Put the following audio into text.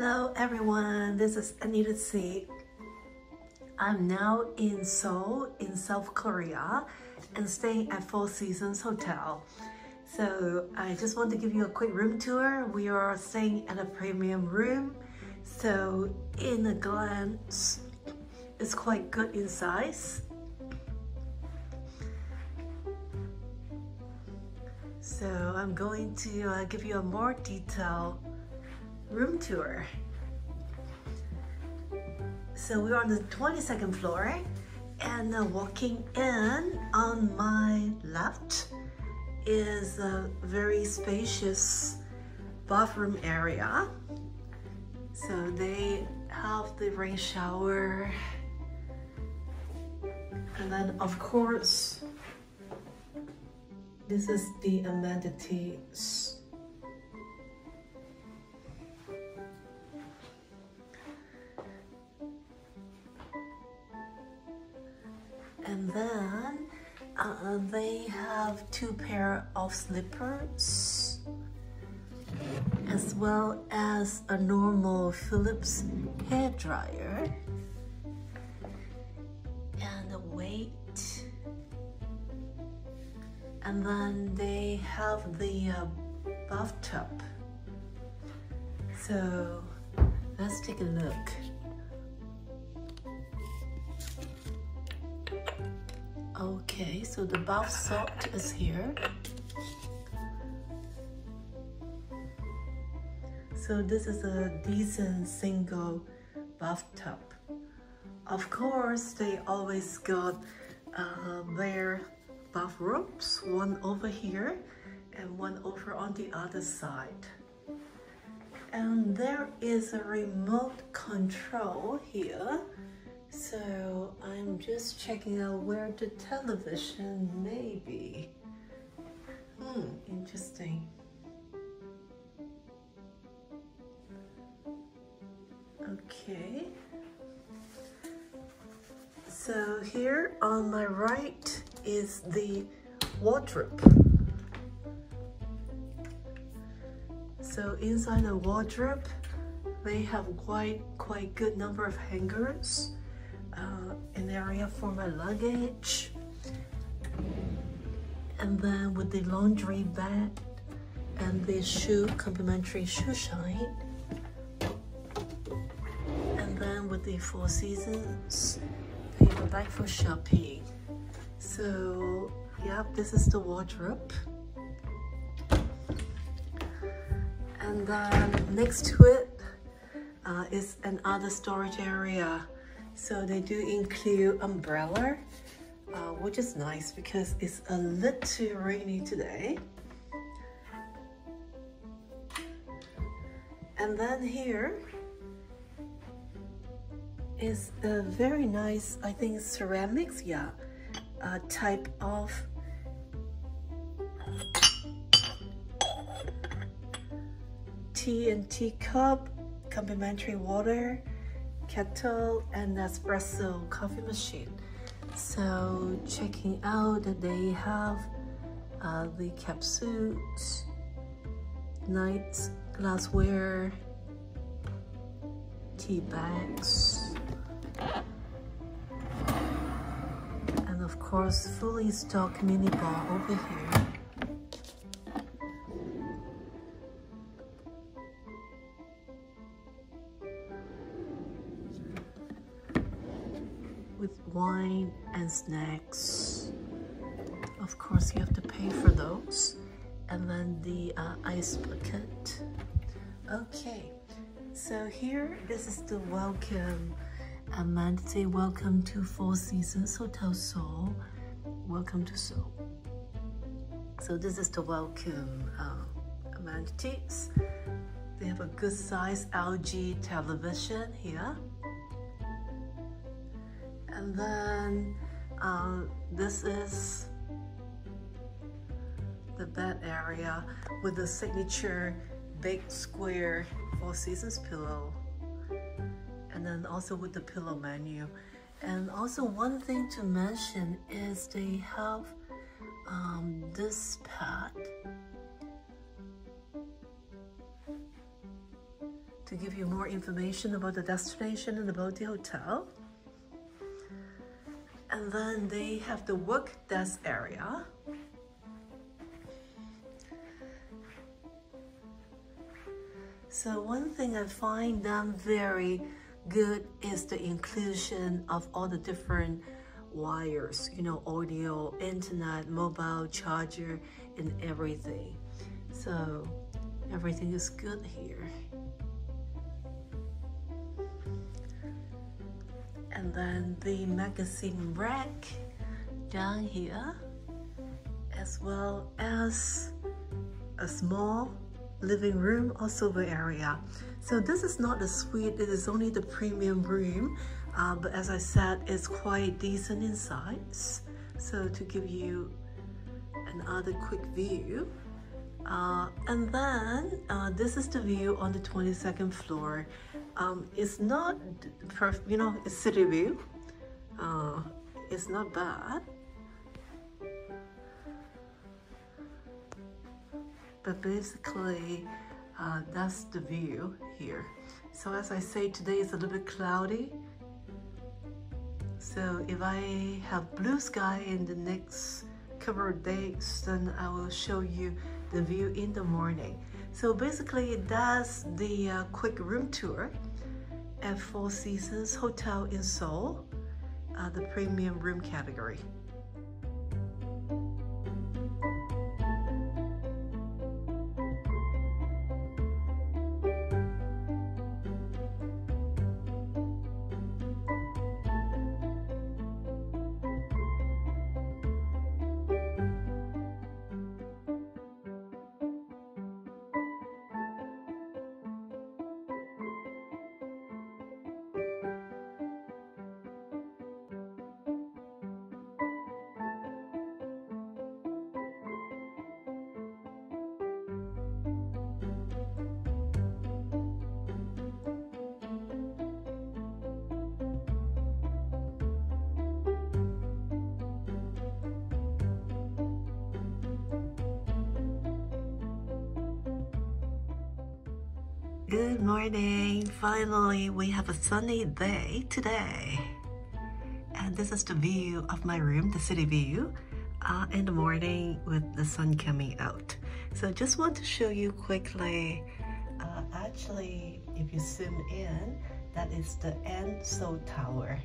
Hello everyone, this is Anita C. I'm now in Seoul in South Korea and staying at Four Seasons Hotel. So I just want to give you a quick room tour. We are staying at a premium room. So in a glance, it's quite good in size. So I'm going to give you a more detailed room tour. So we're on the 22nd floor, and walking in on my left is a very spacious bathroom area. So they have the rain shower, and then of course this is the amenities. And then they have two pair of slippers, as well as a normal Philips hairdryer, and a weight. And then they have the bathtub. So let's take a look. Okay, so the bath salt is here. So this is a decent single bathtub. Of course, they always got their bathrobes, one over here and one over on the other side. And there is a remote control here. So I'm just checking out where the television may be. Interesting. Okay. So here on my right is the wardrobe. So inside the wardrobe, they have quite good number of hangers. An area for my luggage, and then with the laundry bag and the complimentary shoe shine, and then with the Four Seasons paper bag for shopping. So yeah, this is the wardrobe, and then next to it is another storage area. So they do include umbrella, which is nice because it's a little rainy today. And then here is a very nice, I think, ceramics, type of tea and teacup, complimentary water, kettle, and espresso coffee machine. So checking out that they have the capsules, nice glassware, tea bags, and of course fully stocked mini bar over here. With wine and snacks. Of course, you have to pay for those. And then the ice bucket. Okay, so here, this is the welcome amenity. Welcome to Four Seasons Hotel Seoul. Welcome to Seoul. So this is the welcome amenities. They have a good size LG television here. And then this is the bed area with the signature big square Four Seasons pillow, and then also with the pillow menu. And also one thing to mention is they have this pad to give you more information about the destination and about the hotel. And then they have the work desk area. So one thing I find them very good is the inclusion of all the different wires, you know, audio, internet, mobile, charger, and everything. So everything is good here. And then the magazine rack down here, as well as a small living room or sofa area. So this is not a suite, it is only the premium room, but as I said, it's quite decent in size. So to give you another quick view, and then this is the view on the 22nd floor. It's not perfect, you know, it's city view. It's not bad. But basically, that's the view here. So as I say, today is a little bit cloudy. So if I have blue sky in the next couple of days, then I will show you the view in the morning. So basically, that's the quick room tour at Four Seasons Hotel in Seoul, the premium room category. Good morning. Finally, we have a sunny day today. And this is the view of my room, the city view, in the morning with the sun coming out. So just want to show you quickly, actually, if you zoom in, that is the Seoul Tower.